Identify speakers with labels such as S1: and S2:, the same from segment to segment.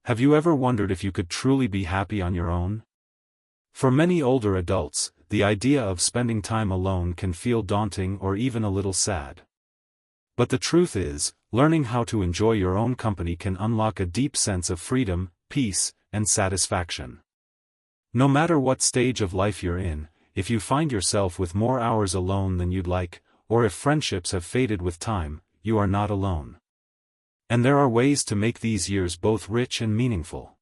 S1: Have you ever wondered if you could truly be happy on your own? For many older adults, the idea of spending time alone can feel daunting or even a little sad. But the truth is, learning how to enjoy your own company can unlock a deep sense of freedom, peace, and satisfaction. No matter what stage of life you're in, if you find yourself with more hours alone than you'd like, or if friendships have faded with time, you are not alone. And there are ways to make these years both rich and meaningful.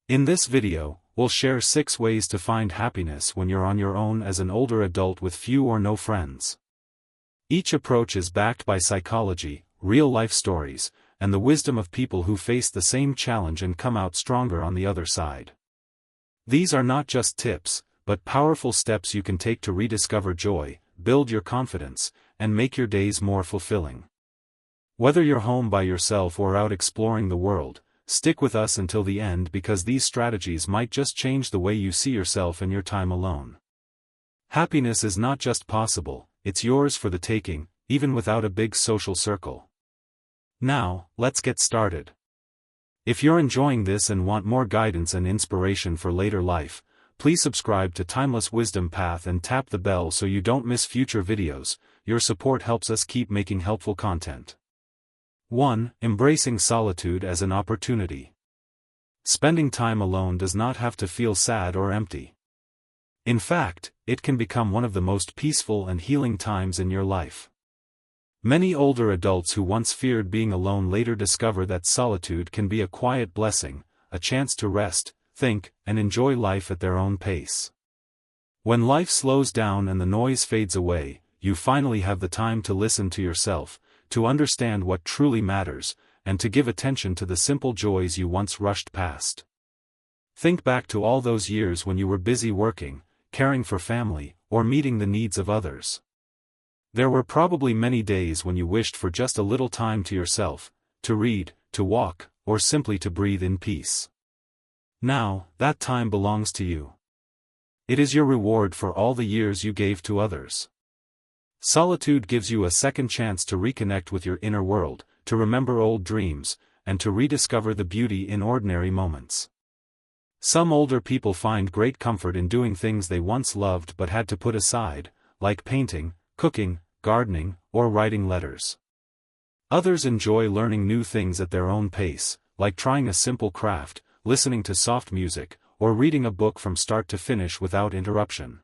S1: In this video, we'll share 6 ways to find happiness when you're on your own as an older adult with few or no friends. Each approach is backed by psychology, real-life stories, and the wisdom of people who face the same challenge and come out stronger on the other side. These are not just tips, but powerful steps you can take to rediscover joy, build your confidence, and make your days more fulfilling. Whether you're home by yourself or out exploring the world, stick with us until the end because these strategies might just change the way you see yourself and your time alone. Happiness is not just possible, it's yours for the taking, even without a big social circle. Now, let's get started. If you're enjoying this and want more guidance and inspiration for later life, please subscribe to Timeless Wisdom Path and tap the bell so you don't miss future videos. Your support helps us keep making helpful content. 1. Embracing solitude as an opportunity. Spending time alone does not have to feel sad or empty. In fact, it can become one of the most peaceful and healing times in your life. Many older adults who once feared being alone later discover that solitude can be a quiet blessing, a chance to rest, think, and enjoy life at their own pace. When life slows down and the noise fades away, you finally have the time to listen to yourself, to understand what truly matters, and to give attention to the simple joys you once rushed past. Think back to all those years when you were busy working, caring for family, or meeting the needs of others. There were probably many days when you wished for just a little time to yourself, to read, to walk, or simply to breathe in peace. Now, that time belongs to you. It is your reward for all the years you gave to others. Solitude gives you a second chance to reconnect with your inner world, to remember old dreams, and to rediscover the beauty in ordinary moments. Some older people find great comfort in doing things they once loved but had to put aside, like painting, cooking, gardening, or writing letters. Others enjoy learning new things at their own pace, like trying a simple craft, listening to soft music, or reading a book from start to finish without interruption.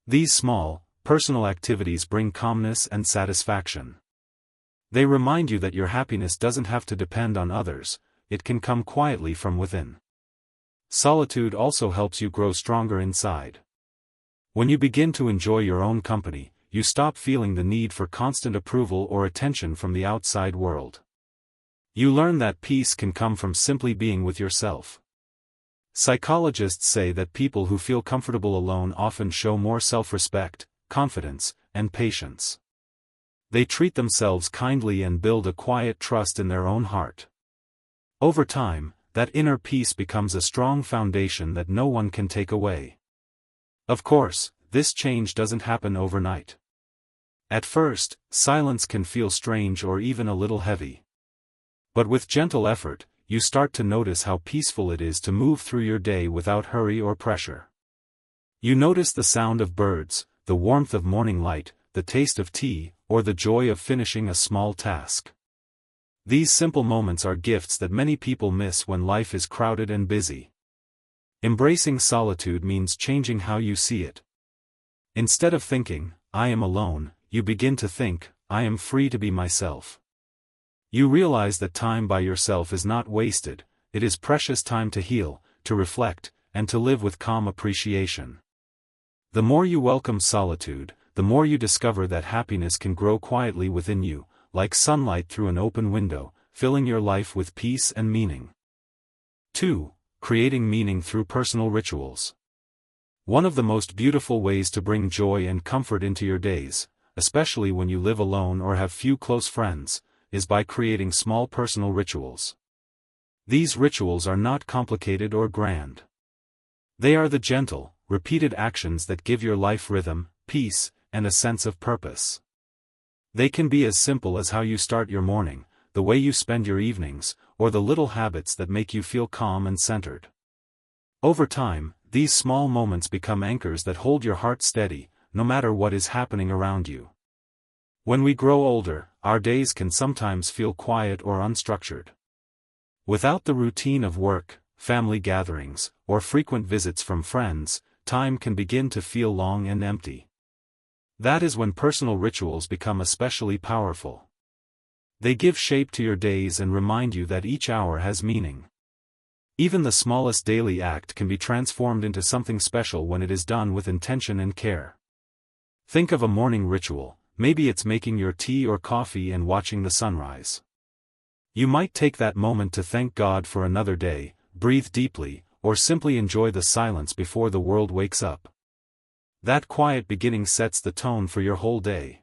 S1: These small, personal activities bring calmness and satisfaction. They remind you that your happiness doesn't have to depend on others, it can come quietly from within. Solitude also helps you grow stronger inside. When you begin to enjoy your own company, you stop feeling the need for constant approval or attention from the outside world. You learn that peace can come from simply being with yourself. Psychologists say that people who feel comfortable alone often show more self-respect, confidence, and patience. They treat themselves kindly and build a quiet trust in their own heart. Over time, that inner peace becomes a strong foundation that no one can take away. Of course, this change doesn't happen overnight. At first, silence can feel strange or even a little heavy. But with gentle effort, you start to notice how peaceful it is to move through your day without hurry or pressure. You notice the sound of birds, the warmth of morning light, the taste of tea, or the joy of finishing a small task. These simple moments are gifts that many people miss when life is crowded and busy. Embracing solitude means changing how you see it. Instead of thinking, "I am alone," you begin to think, "I am free to be myself." You realize that time by yourself is not wasted, it is precious time to heal, to reflect, and to live with calm appreciation. The more you welcome solitude, the more you discover that happiness can grow quietly within you, like sunlight through an open window, filling your life with peace and meaning. 2. Creating meaning through personal rituals. One of the most beautiful ways to bring joy and comfort into your days, especially when you live alone or have few close friends, is by creating small personal rituals. These rituals are not complicated or grand. They are the gentle, repeated actions that give your life rhythm, peace, and a sense of purpose. They can be as simple as how you start your morning, the way you spend your evenings, or the little habits that make you feel calm and centered. Over time, these small moments become anchors that hold your heart steady, no matter what is happening around you. When we grow older, our days can sometimes feel quiet or unstructured. Without the routine of work, family gatherings, or frequent visits from friends, time can begin to feel long and empty. That is when personal rituals become especially powerful. They give shape to your days and remind you that each hour has meaning. Even the smallest daily act can be transformed into something special when it is done with intention and care. Think of a morning ritual. Maybe it's making your tea or coffee and watching the sunrise. You might take that moment to thank God for another day, breathe deeply, or simply enjoy the silence before the world wakes up. That quiet beginning sets the tone for your whole day.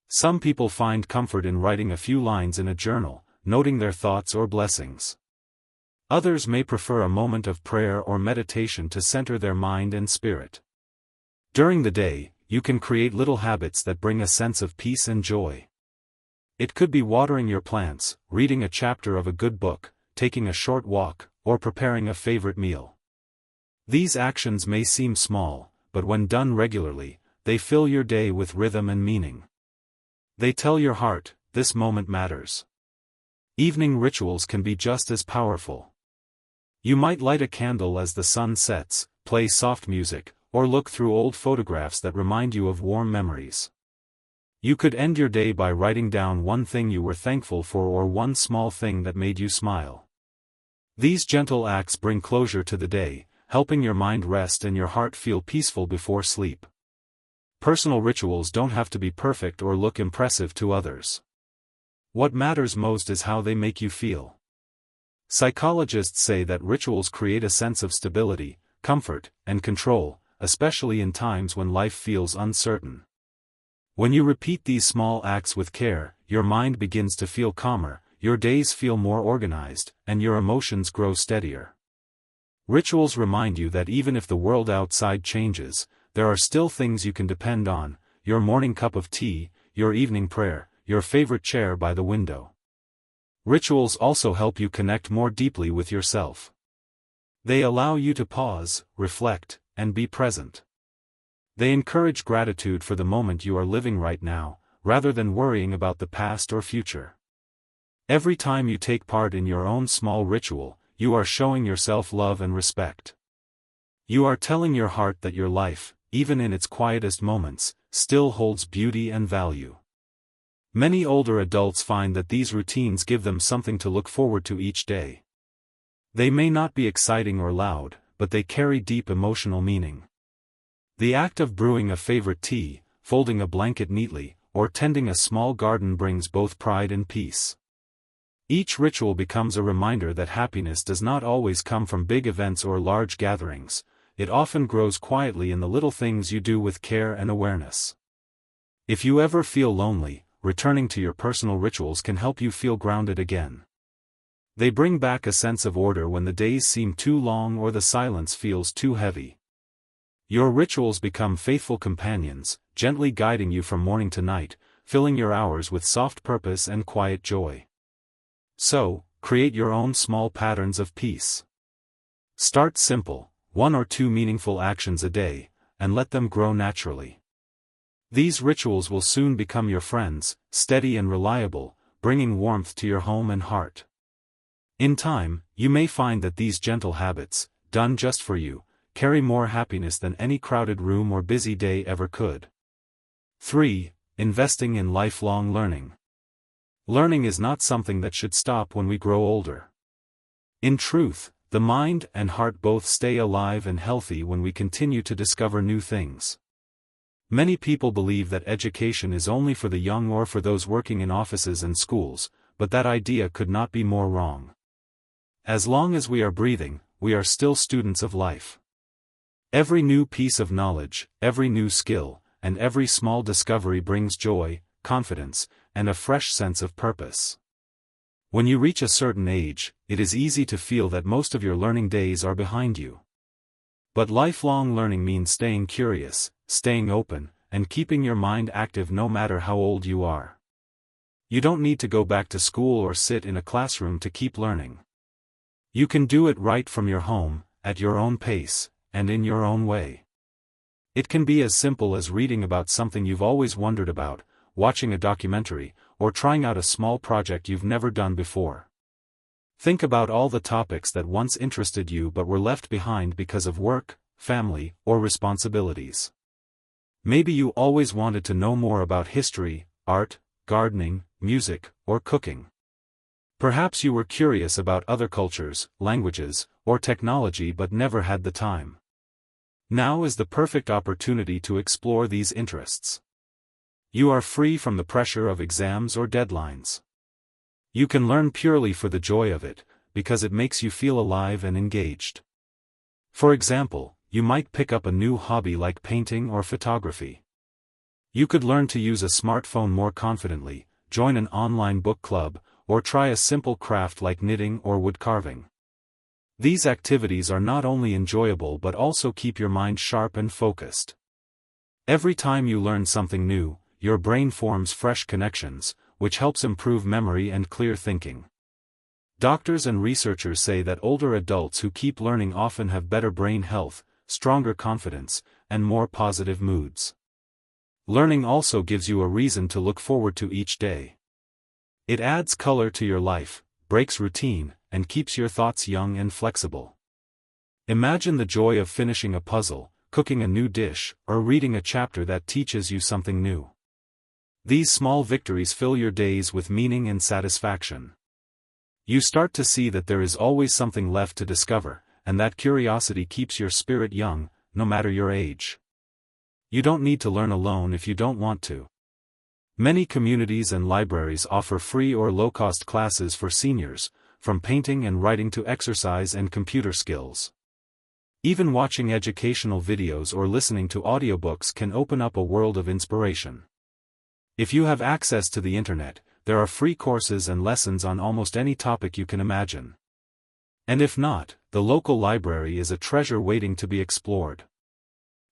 S1: Some people find comfort in writing a few lines in a journal, noting their thoughts or blessings. Others may prefer a moment of prayer or meditation to center their mind and spirit. During the day, you can create little habits that bring a sense of peace and joy. It could be watering your plants, reading a chapter of a good book, taking a short walk, or preparing a favorite meal. These actions may seem small, but when done regularly, they fill your day with rhythm and meaning. They tell your heart, this moment matters. Evening rituals can be just as powerful. You might light a candle as the sun sets, play soft music, or look through old photographs that remind you of warm memories. You could end your day by writing down one thing you were thankful for or one small thing that made you smile. These gentle acts bring closure to the day, helping your mind rest and your heart feel peaceful before sleep. Personal rituals don't have to be perfect or look impressive to others. What matters most is how they make you feel. Psychologists say that rituals create a sense of stability, comfort, and control, especially in times when life feels uncertain. When you repeat these small acts with care, your mind begins to feel calmer, your days feel more organized, and your emotions grow steadier. Rituals remind you that even if the world outside changes, there are still things you can depend on: your morning cup of tea, your evening prayer, your favorite chair by the window. Rituals also help you connect more deeply with yourself. They allow you to pause, reflect, and be present. They encourage gratitude for the moment you are living right now, rather than worrying about the past or future. Every time you take part in your own small ritual, you are showing yourself love and respect. You are telling your heart that your life, even in its quietest moments, still holds beauty and value. Many older adults find that these routines give them something to look forward to each day. They may not be exciting or loud, but they carry deep emotional meaning. The act of brewing a favorite tea, folding a blanket neatly, or tending a small garden brings both pride and peace. Each ritual becomes a reminder that happiness does not always come from big events or large gatherings. It often grows quietly in the little things you do with care and awareness. If you ever feel lonely, returning to your personal rituals can help you feel grounded again. They bring back a sense of order when the days seem too long or the silence feels too heavy. Your rituals become faithful companions, gently guiding you from morning to night, filling your hours with soft purpose and quiet joy. So, create your own small patterns of peace. Start simple, 1 or 2 meaningful actions a day, and let them grow naturally. These rituals will soon become your friends, steady and reliable, bringing warmth to your home and heart. In time, you may find that these gentle habits, done just for you, carry more happiness than any crowded room or busy day ever could. 3. Investing in lifelong learning. Learning is not something that should stop when we grow older. In truth, the mind and heart both stay alive and healthy when we continue to discover new things. Many people believe that education is only for the young or for those working in offices and schools, but that idea could not be more wrong. As long as we are breathing, we are still students of life. Every new piece of knowledge, every new skill, and every small discovery brings joy, confidence, and a fresh sense of purpose. When you reach a certain age, it is easy to feel that most of your learning days are behind you. But lifelong learning means staying curious, staying open, and keeping your mind active no matter how old you are. You don't need to go back to school or sit in a classroom to keep learning. You can do it right from your home, at your own pace, and in your own way. It can be as simple as reading about something you've always wondered about, watching a documentary, or trying out a small project you've never done before. Think about all the topics that once interested you but were left behind because of work, family, or responsibilities. Maybe you always wanted to know more about history, art, gardening, music, or cooking. Perhaps you were curious about other cultures, languages, or technology but never had the time. Now is the perfect opportunity to explore these interests. You are free from the pressure of exams or deadlines. You can learn purely for the joy of it, because it makes you feel alive and engaged. For example, you might pick up a new hobby like painting or photography. You could learn to use a smartphone more confidently, join an online book club, or try a simple craft like knitting or wood carving. These activities are not only enjoyable but also keep your mind sharp and focused. Every time you learn something new, your brain forms fresh connections, which helps improve memory and clear thinking. Doctors and researchers say that older adults who keep learning often have better brain health, stronger confidence, and more positive moods. Learning also gives you a reason to look forward to each day. It adds color to your life, breaks routine, and keeps your thoughts young and flexible. Imagine the joy of finishing a puzzle, cooking a new dish, or reading a chapter that teaches you something new. These small victories fill your days with meaning and satisfaction. You start to see that there is always something left to discover, and that curiosity keeps your spirit young, no matter your age. You don't need to learn alone if you don't want to. Many communities and libraries offer free or low-cost classes for seniors, from painting and writing to exercise and computer skills. Even watching educational videos or listening to audiobooks can open up a world of inspiration. If you have access to the internet, there are free courses and lessons on almost any topic you can imagine. And if not, the local library is a treasure waiting to be explored.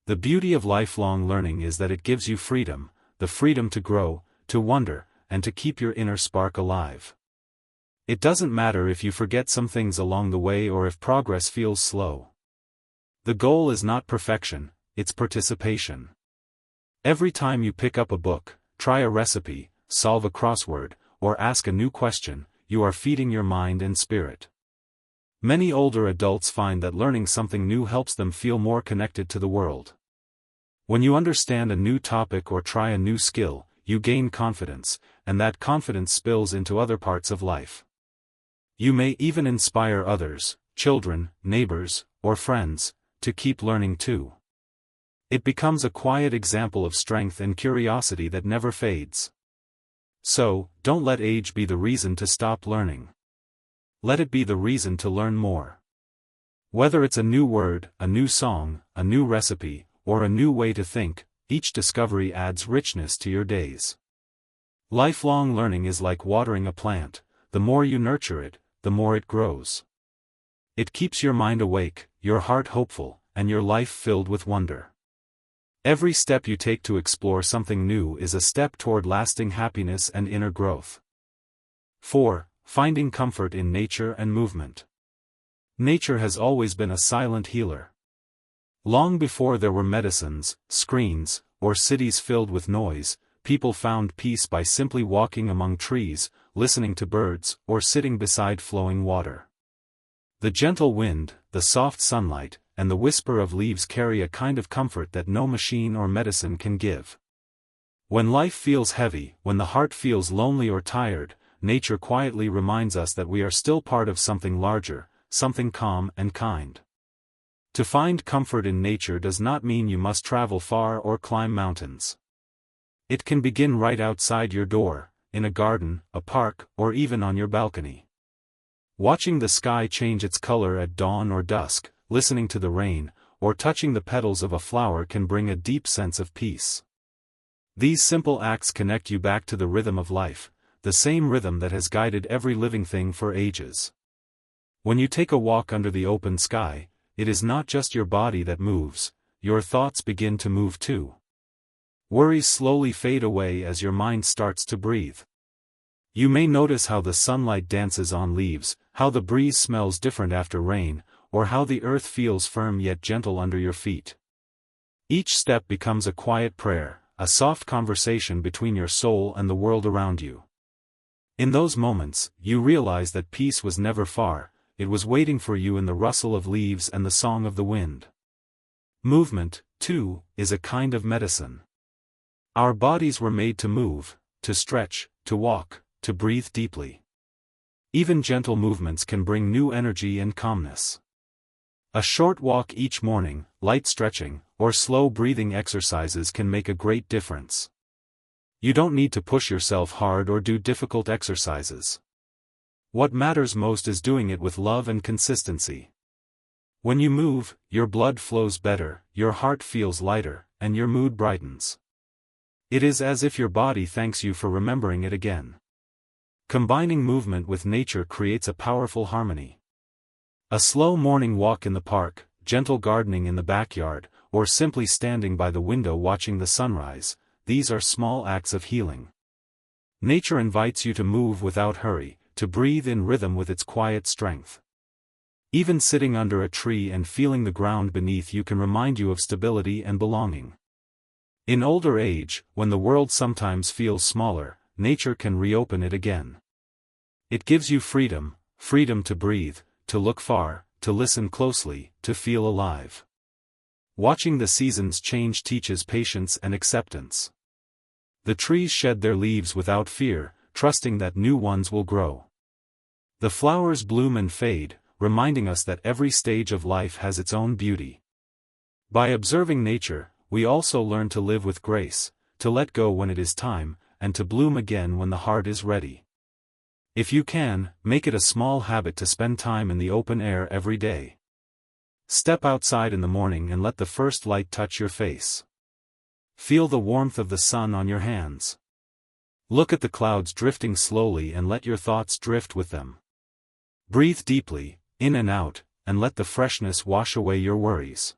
S1: The beauty of lifelong learning is that it gives you freedom, the freedom to grow, to wonder, and to keep your inner spark alive. It doesn't matter if you forget some things along the way or if progress feels slow. The goal is not perfection, it's participation. Every time you pick up a book, try a recipe, solve a crossword, or ask a new question, you are feeding your mind and spirit. Many older adults find that learning something new helps them feel more connected to the world. When you understand a new topic or try a new skill, you gain confidence, and that confidence spills into other parts of life. You may even inspire others, children, neighbors, or friends, to keep learning too. It becomes a quiet example of strength and curiosity that never fades. So, don't let age be the reason to stop learning. Let it be the reason to learn more. Whether it's a new word, a new song, a new recipe, or a new way to think, each discovery adds richness to your days. Lifelong learning is like watering a plant. The more you nurture it, the more it grows. It keeps your mind awake, your heart hopeful, and your life filled with wonder. Every step you take to explore something new is a step toward lasting happiness and inner growth. 4. Finding comfort in nature and movement. Nature has always been a silent healer. Long before there were medicines, screens, or cities filled with noise, people found peace by simply walking among trees, listening to birds, or sitting beside flowing water. The gentle wind, the soft sunlight, and the whisper of leaves carry a kind of comfort that no machine or medicine can give. When life feels heavy, when the heart feels lonely or tired, nature quietly reminds us that we are still part of something larger, something calm and kind. To find comfort in nature does not mean you must travel far or climb mountains. It can begin right outside your door, in a garden, a park, or even on your balcony. Watching the sky change its color at dawn or dusk, listening to the rain, or touching the petals of a flower can bring a deep sense of peace. These simple acts connect you back to the rhythm of life, the same rhythm that has guided every living thing for ages. When you take a walk under the open sky, it is not just your body that moves, your thoughts begin to move too. Worries slowly fade away as your mind starts to breathe. You may notice how the sunlight dances on leaves, how the breeze smells different after rain, or how the earth feels firm yet gentle under your feet. Each step becomes a quiet prayer, a soft conversation between your soul and the world around you. In those moments, you realize that peace was never far, it was waiting for you in the rustle of leaves and the song of the wind. Movement, too, is a kind of medicine. Our bodies were made to move, to stretch, to walk, to breathe deeply. Even gentle movements can bring new energy and calmness. A short walk each morning, light stretching, or slow breathing exercises can make a great difference. You don't need to push yourself hard or do difficult exercises. What matters most is doing it with love and consistency. When you move, your blood flows better, your heart feels lighter, and your mood brightens. It is as if your body thanks you for remembering it again. Combining movement with nature creates a powerful harmony. A slow morning walk in the park, gentle gardening in the backyard, or simply standing by the window watching the sunrise, these are small acts of healing. Nature invites you to move without hurry, to breathe in rhythm with its quiet strength. Even sitting under a tree and feeling the ground beneath you can remind you of stability and belonging. In older age, when the world sometimes feels smaller, nature can reopen it again. It gives you freedom to breathe, to look far, to listen closely, to feel alive. Watching the seasons change teaches patience and acceptance. The trees shed their leaves without fear, trusting that new ones will grow. The flowers bloom and fade, reminding us that every stage of life has its own beauty. By observing nature, we also learn to live with grace, to let go when it is time, and to bloom again when the heart is ready. If you can, make it a small habit to spend time in the open air every day. Step outside in the morning and let the first light touch your face. Feel the warmth of the sun on your hands. Look at the clouds drifting slowly and let your thoughts drift with them. Breathe deeply, in and out, and let the freshness wash away your worries.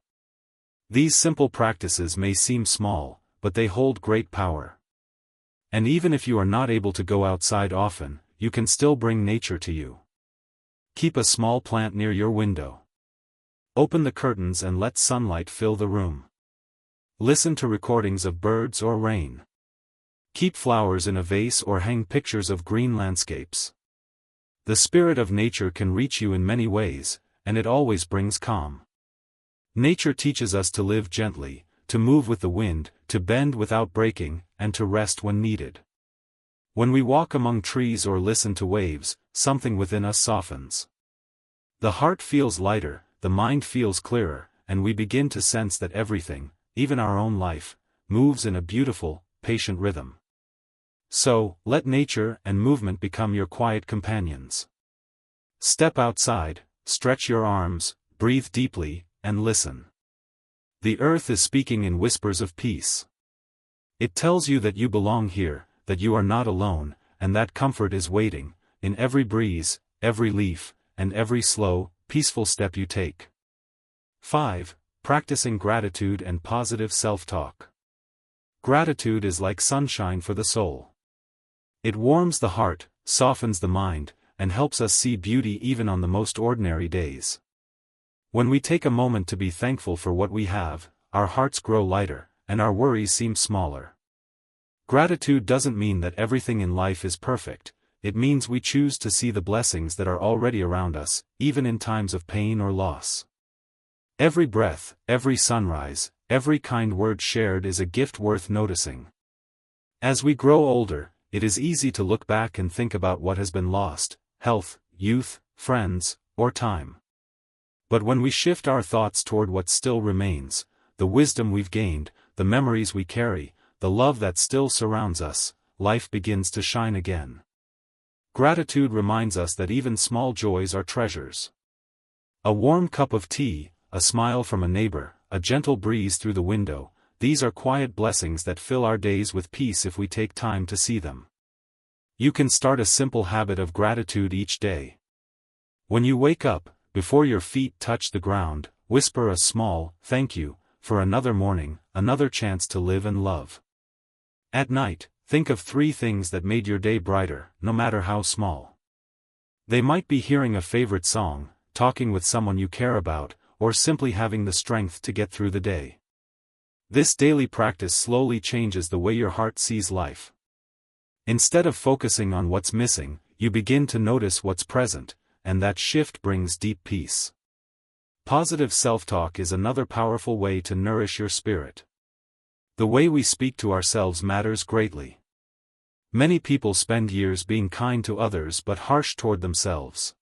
S1: These simple practices may seem small, but they hold great power. And even if you are not able to go outside often, you can still bring nature to you. Keep a small plant near your window. Open the curtains and let sunlight fill the room. Listen to recordings of birds or rain. Keep flowers in a vase or hang pictures of green landscapes. The spirit of nature can reach you in many ways, and it always brings calm. Nature teaches us to live gently, to move with the wind, to bend without breaking, and to rest when needed. When we walk among trees or listen to waves, something within us softens. The heart feels lighter, the mind feels clearer, and we begin to sense that everything, even our own life, moves in a beautiful, patient rhythm. So, let nature and movement become your quiet companions. Step outside, stretch your arms, breathe deeply, and listen. The earth is speaking in whispers of peace. It tells you that you belong here, that you are not alone, and that comfort is waiting, in every breeze, every leaf, and every slow, peaceful step you take. 5. Practicing gratitude and positive self-talk. Gratitude is like sunshine for the soul. It warms the heart, softens the mind, and helps us see beauty even on the most ordinary days. When we take a moment to be thankful for what we have, our hearts grow lighter, and our worries seem smaller. Gratitude doesn't mean that everything in life is perfect, it means we choose to see the blessings that are already around us, even in times of pain or loss. Every breath, every sunrise, every kind word shared is a gift worth noticing. As we grow older, it is easy to look back and think about what has been lost, health, youth, friends, or time. But when we shift our thoughts toward what still remains, the wisdom we've gained, the memories we carry, the love that still surrounds us, life begins to shine again. Gratitude reminds us that even small joys are treasures. A warm cup of tea, a smile from a neighbor, a gentle breeze through the window, these are quiet blessings that fill our days with peace if we take time to see them. You can start a simple habit of gratitude each day. When you wake up, before your feet touch the ground, whisper a small, "Thank you," for another morning, another chance to live and love. At night, think of 3 things that made your day brighter, no matter how small. They might be hearing a favorite song, talking with someone you care about, or simply having the strength to get through the day. This daily practice slowly changes the way your heart sees life. Instead of focusing on what's missing, you begin to notice what's present, and that shift brings deep peace. Positive self-talk is another powerful way to nourish your spirit. The way we speak to ourselves matters greatly. Many people spend years being kind to others but harsh toward themselves.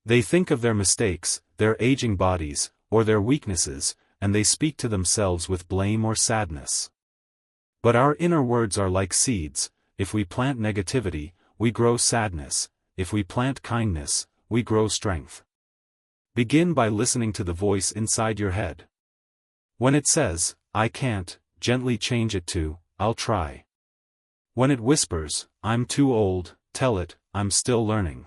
S1: They think of their mistakes, their aging bodies, or their weaknesses, and they speak to themselves with blame or sadness. But our inner words are like seeds. If we plant negativity, we grow sadness. If we plant kindness, we grow strength. Begin by listening to the voice inside your head. When it says, "I can't," gently change it to, "I'll try." When it whispers, "I'm too old," tell it, "I'm still learning."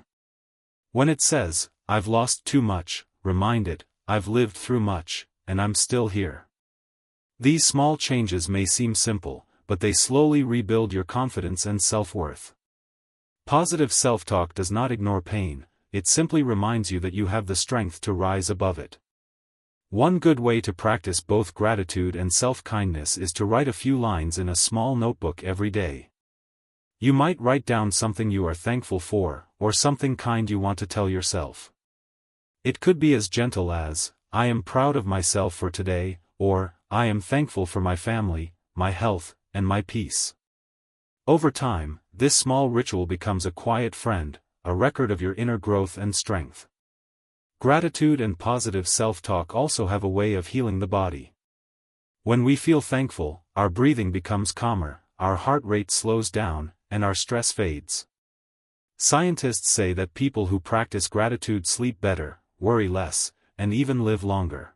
S1: When it says, "I've lost too much," remind it, "I've lived through much, and I'm still here." These small changes may seem simple, but they slowly rebuild your confidence and self-worth. Positive self-talk does not ignore pain, it simply reminds you that you have the strength to rise above it. One good way to practice both gratitude and self-kindness is to write a few lines in a small notebook every day. You might write down something you are thankful for, or something kind you want to tell yourself. It could be as gentle as, "I am proud of myself for today," or, "I am thankful for my family, my health, and my peace." Over time, this small ritual becomes a quiet friend, a record of your inner growth and strength. Gratitude and positive self-talk also have a way of healing the body. When we feel thankful, our breathing becomes calmer, our heart rate slows down, and our stress fades. Scientists say that people who practice gratitude sleep better, worry less, and even live longer.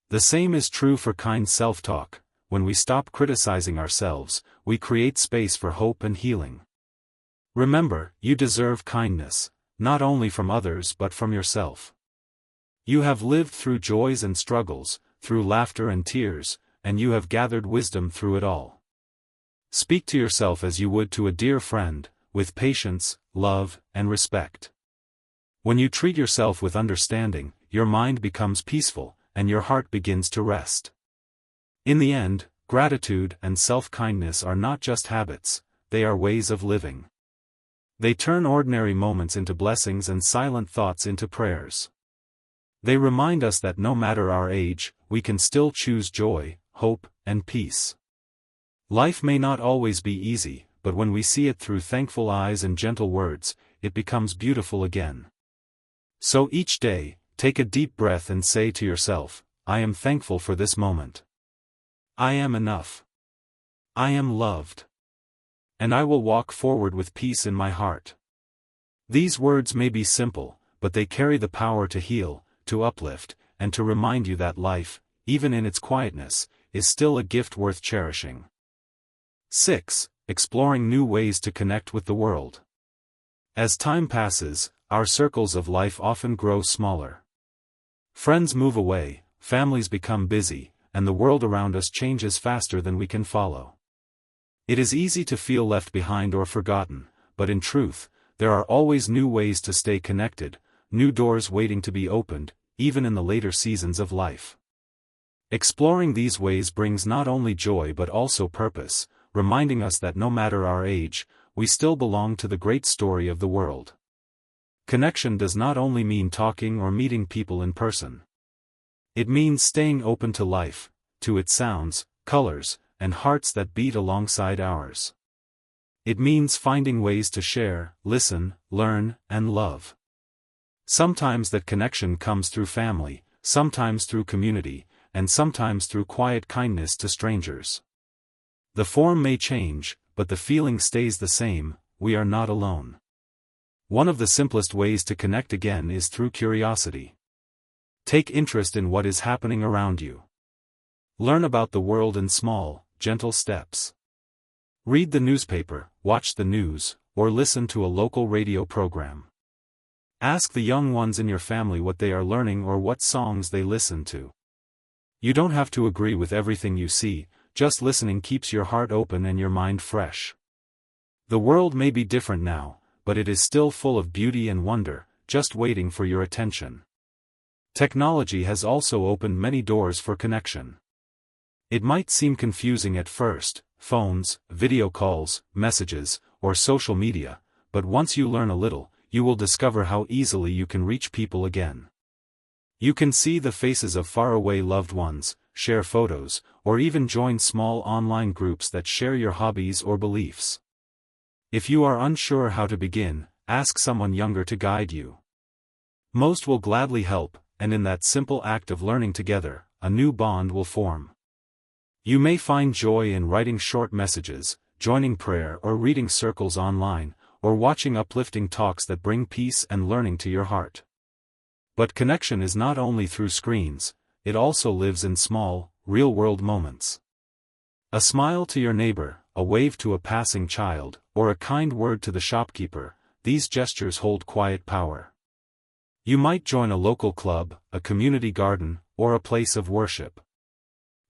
S1: The same is true for kind self-talk. When we stop criticizing ourselves, we create space for hope and healing. Remember, you deserve kindness, not only from others but from yourself. You have lived through joys and struggles, through laughter and tears, and you have gathered wisdom through it all. Speak to yourself as you would to a dear friend, with patience, love, and respect. When you treat yourself with understanding, your mind becomes peaceful, and your heart begins to rest. In the end, gratitude and self-kindness are not just habits, they are ways of living. They turn ordinary moments into blessings and silent thoughts into prayers. They remind us that no matter our age, we can still choose joy, hope, and peace. Life may not always be easy, but when we see it through thankful eyes and gentle words, it becomes beautiful again. So each day, take a deep breath and say to yourself, "I am thankful for this moment. I am enough. I am loved. And I will walk forward with peace in my heart." These words may be simple, but they carry the power to heal, to uplift, and to remind you that life, even in its quietness, is still a gift worth cherishing. 6. Exploring new ways to connect with the world. As time passes, our circles of life often grow smaller. Friends move away, families become busy, and the world around us changes faster than we can follow. It is easy to feel left behind or forgotten, but in truth, there are always new ways to stay connected, new doors waiting to be opened, even in the later seasons of life. Exploring these ways brings not only joy but also purpose, reminding us that no matter our age, we still belong to the great story of the world. Connection does not only mean talking or meeting people in person. It means staying open to life, to its sounds, colors, and hearts that beat alongside ours. It means finding ways to share, listen, learn, and love. Sometimes that connection comes through family, sometimes through community, and sometimes through quiet kindness to strangers. The form may change, but the feeling stays the same: we are not alone. One of the simplest ways to connect again is through curiosity. Take interest in what is happening around you. Learn about the world in small, gentle steps. Read the newspaper, watch the news, or listen to a local radio program. Ask the young ones in your family what they are learning or what songs they listen to. You don't have to agree with everything you see, just listening keeps your heart open and your mind fresh. The world may be different now, but it is still full of beauty and wonder, just waiting for your attention. Technology has also opened many doors for connection. It might seem confusing at first, phones, video calls, messages, or social media, but once you learn a little, you will discover how easily you can reach people again. You can see the faces of faraway loved ones, share photos, or even join small online groups that share your hobbies or beliefs. If you are unsure how to begin, ask someone younger to guide you. Most will gladly help, and in that simple act of learning together, a new bond will form. You may find joy in writing short messages, joining prayer or reading circles online, or watching uplifting talks that bring peace and learning to your heart. But connection is not only through screens, it also lives in small, real-world moments. A smile to your neighbor, a wave to a passing child, or a kind word to the shopkeeper, these gestures hold quiet power. You might join a local club, a community garden, or a place of worship.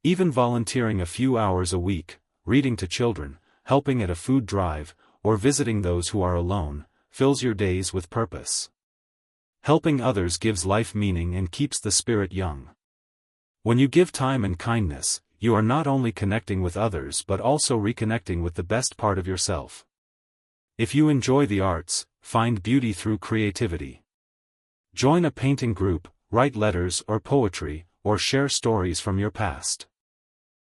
S1: Even volunteering a few hours a week, reading to children, helping at a food drive, or visiting those who are alone, fills your days with purpose. Helping others gives life meaning and keeps the spirit young. When you give time and kindness, you are not only connecting with others but also reconnecting with the best part of yourself. If you enjoy the arts, find beauty through creativity. Join a painting group, write letters or poetry, or share stories from your past.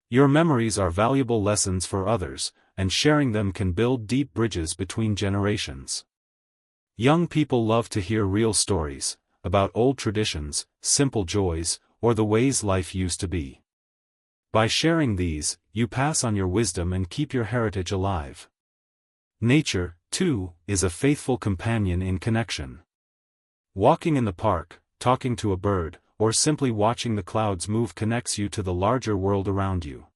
S1: Your memories are valuable lessons for others, and sharing them can build deep bridges between generations. Young people love to hear real stories, about old traditions, simple joys, or the ways life used to be. By sharing these, you pass on your wisdom and keep your heritage alive. Nature, too, is a faithful companion in connection. Walking in the park, talking to a bird, or simply watching the clouds move connects you to the larger world around you.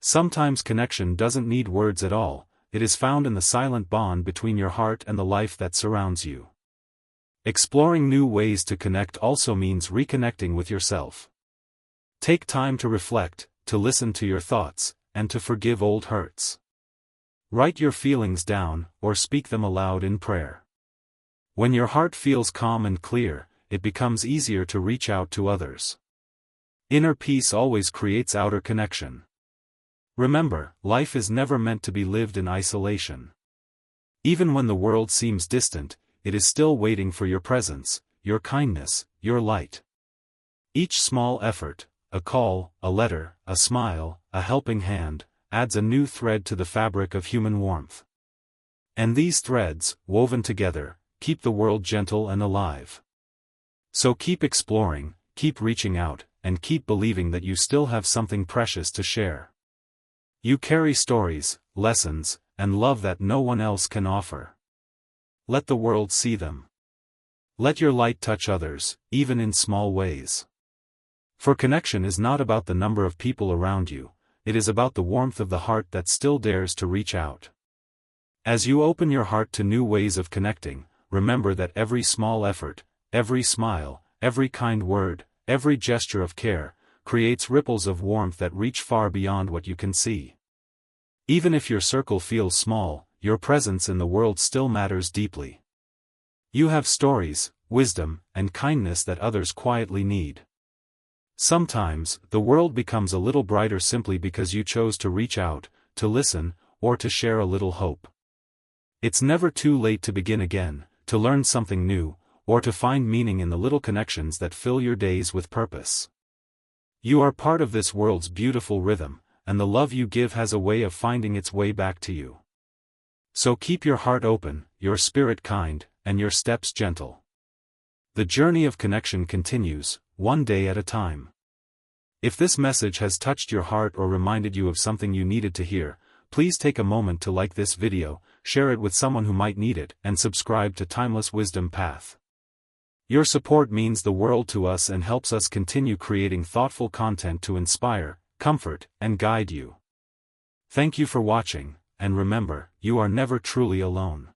S1: Sometimes connection doesn't need words at all, it is found in the silent bond between your heart and the life that surrounds you. Exploring new ways to connect also means reconnecting with yourself. Take time to reflect, to listen to your thoughts, and to forgive old hurts. Write your feelings down, or speak them aloud in prayer. When your heart feels calm and clear, it becomes easier to reach out to others. Inner peace always creates outer connection. Remember, life is never meant to be lived in isolation. Even when the world seems distant, it is still waiting for your presence, your kindness, your light. Each small effort, a call, a letter, a smile, a helping hand, adds a new thread to the fabric of human warmth. And these threads, woven together, keep the world gentle and alive. So keep exploring, keep reaching out, and keep believing that you still have something precious to share. You carry stories, lessons, and love that no one else can offer. Let the world see them. Let your light touch others, even in small ways. For connection is not about the number of people around you, it is about the warmth of the heart that still dares to reach out. As you open your heart to new ways of connecting, remember that every small effort, every smile, every kind word, every gesture of care, creates ripples of warmth that reach far beyond what you can see. Even if your circle feels small, your presence in the world still matters deeply. You have stories, wisdom, and kindness that others quietly need. Sometimes, the world becomes a little brighter simply because you chose to reach out, to listen, or to share a little hope. It's never too late to begin again, to learn something new, or to find meaning in the little connections that fill your days with purpose. You are part of this world's beautiful rhythm, and the love you give has a way of finding its way back to you. So keep your heart open, your spirit kind, and your steps gentle. The journey of connection continues, one day at a time. If this message has touched your heart or reminded you of something you needed to hear, please take a moment to like this video, share it with someone who might need it, and subscribe to Timeless Wisdom Path. Your support means the world to us and helps us continue creating thoughtful content to inspire, comfort, and guide you. Thank you for watching, and remember, you are never truly alone.